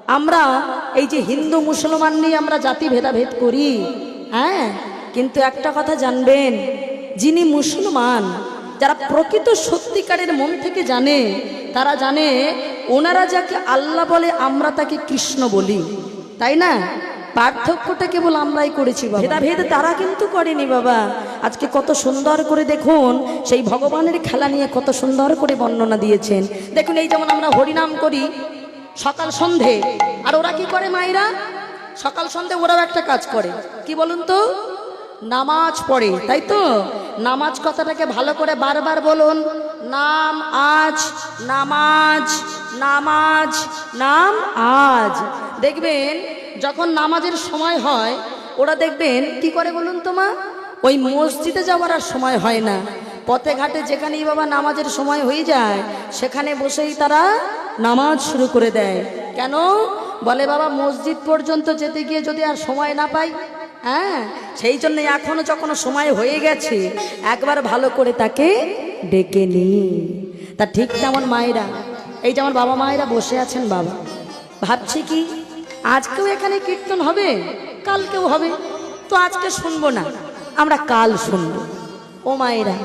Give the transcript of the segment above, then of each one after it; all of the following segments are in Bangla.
আমরা এই যে হিন্দু মুসলমান নিয়ে আমরা জাতি ভেদাভেদ করি, হ্যাঁ, কিন্তু একটা কথা জানবেন, যিনি মুসলমান, যারা প্রকৃত সত্যিকারের মন থেকে জানে, তারা জানে ওনারা যাকে আল্লাহ বলে আমরা তাকে কৃষ্ণ বলি, তাই না? পার্থক্যটা কেবল আমরাই করেছি, ভেদাভেদ তারা কিন্তু করেনি বাবা। আজকে কত সুন্দর করে দেখুন সেই ভগবানের খেলা নিয়ে কত সুন্দর করে বর্ণনা দিয়েছেন। দেখুন এই যেমন আমরা হরিনাম করি সকাল সন্ধে, আর ওরা কি করে মায়েরা? সকাল সন্ধে ওরাও একটা কাজ করে, কি বলুন তো? নামাজ পড়ে, তাই তো? নামাজ কথাটাকে ভালো করে বারবার বলুন, নাম আজ, নামাজ, নামাজ, নাম আজ। দেখবেন যখন নামাজের সময় হয় ওরা দেখবেন কি করে বলুন তো মা? ওই মসজিদে যাওয়ার আর সময় হয় না, পথে ঘাটে যেখানেই বাবা নামাজের সময় হয়ে যায় সেখানে বসেই তারা নামাজ শুরু করে দেয়। কেন? বলে বাবা মসজিদ পর্যন্ত যেতে গিয়ে যদি আর সময় না পাই, হ্যাঁ, সেই জন্য এখনো যখন সময় হয়ে গেছে একবার ভালো করে তাকে ডেকে নি। তা ঠিক তেমন মায়েরা, এই যে আমার বাবা মায়েরা বসে আছেন বাবা, ভাবছি কি আজকেও এখানে কীর্তন হবে, কালকেও হবে, তো আজকে শুনবো না, আমরা কাল শুনবো। ও মায়েরা,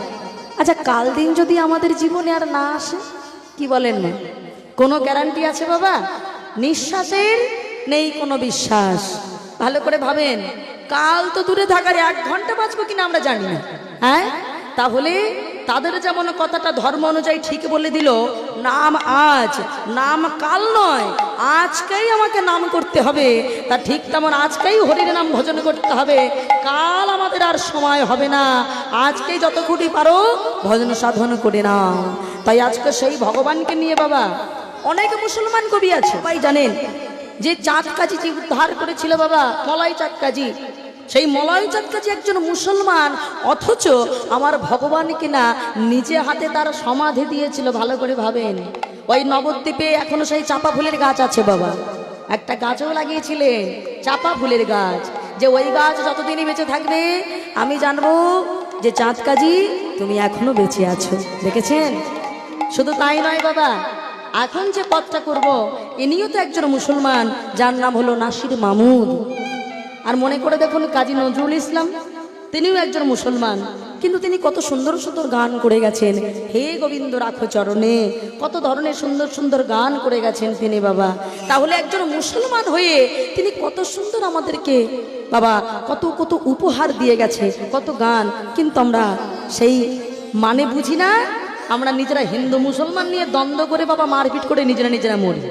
আচ্ছা কাল দিন যদি আমাদের জীবনে আর না আসে, কি বলেন না? কোনো গ্যারান্টি আছে বাবা? নিঃশ্বাসের নেই কোনো বিশ্বাস। ভালো করে ভাবেন, কাল তো দূরে থাকার 1 ঘন্টা বাঁচবো কিনা আমরা জানি না, হ্যাঁ? তাহলে তাদের যেমন কথাটা ধর্ম অনুযায়ী ঠিক বলে দিল, নাম আজ, নাম কাল নয়, আজকেই আমাকে নাম করতে হবে, তা ঠিক তেমন আজকেই হরির নাম ভজন করতে হবে, কাল আমাদের আর সময় হবে না, আজকেই যতক্ষণ পারো ভজন সাধন করে নাও। তাই আজকে সেই ভগবানকে নিয়ে বাবা অনেক মুসলমান কবি আছে, ভাই জানেন যে চাঁদ কাজী যে উদ্ধার করেছিল বাবা, মলয় চাঁদ কাজী, সেই মলয় চাঁদ কাজী একজন মুসলমান, অথচ আমার ভগবানকে না নিজে হাতে তার সমাধি দিয়েছিল। ভালো করে ভাবেন, ওই নবদ্বীপে এখনো সেই চাপা ফুলের গাছ আছে বাবা, একটা গাছও লাগিয়েছিলেন চাপা ফুলের গাছ, যে ওই গাছ যতদিনই বেঁচে থাকবে আমি জানবো যে চাঁদ কাজী তুমি এখনো বেঁচে আছো। দেখেছেন? শুধু তাই নয় বাবা, এখন যে পথটা করব ইনিও তো একজন মুসলমান, যার নাম হলো নাসির মাহমুদ। আর মনে করে দেখুন কাজী নজরুল ইসলাম, তিনিও একজন মুসলমান, কিন্তু তিনি কত সুন্দর সুন্দর গান করে গেছেন, হে গোবিন্দ রাখো চরণে, কত ধরনের সুন্দর সুন্দর গান করে গেছেন তিনি বাবা। তাহলে একজন মুসলমান হয়ে তিনি কত সুন্দর আমাদেরকে বাবা কত কত উপহার দিয়ে গেছে, কত গান, কিন্তু আমরা সেই মানে বুঝি না। আমরা নিজেরা হিন্দু মুসলমান নিয়ে দ্বন্দ্ব করে বাবা মারপিট করে নিজেরা নিজেরা মরি।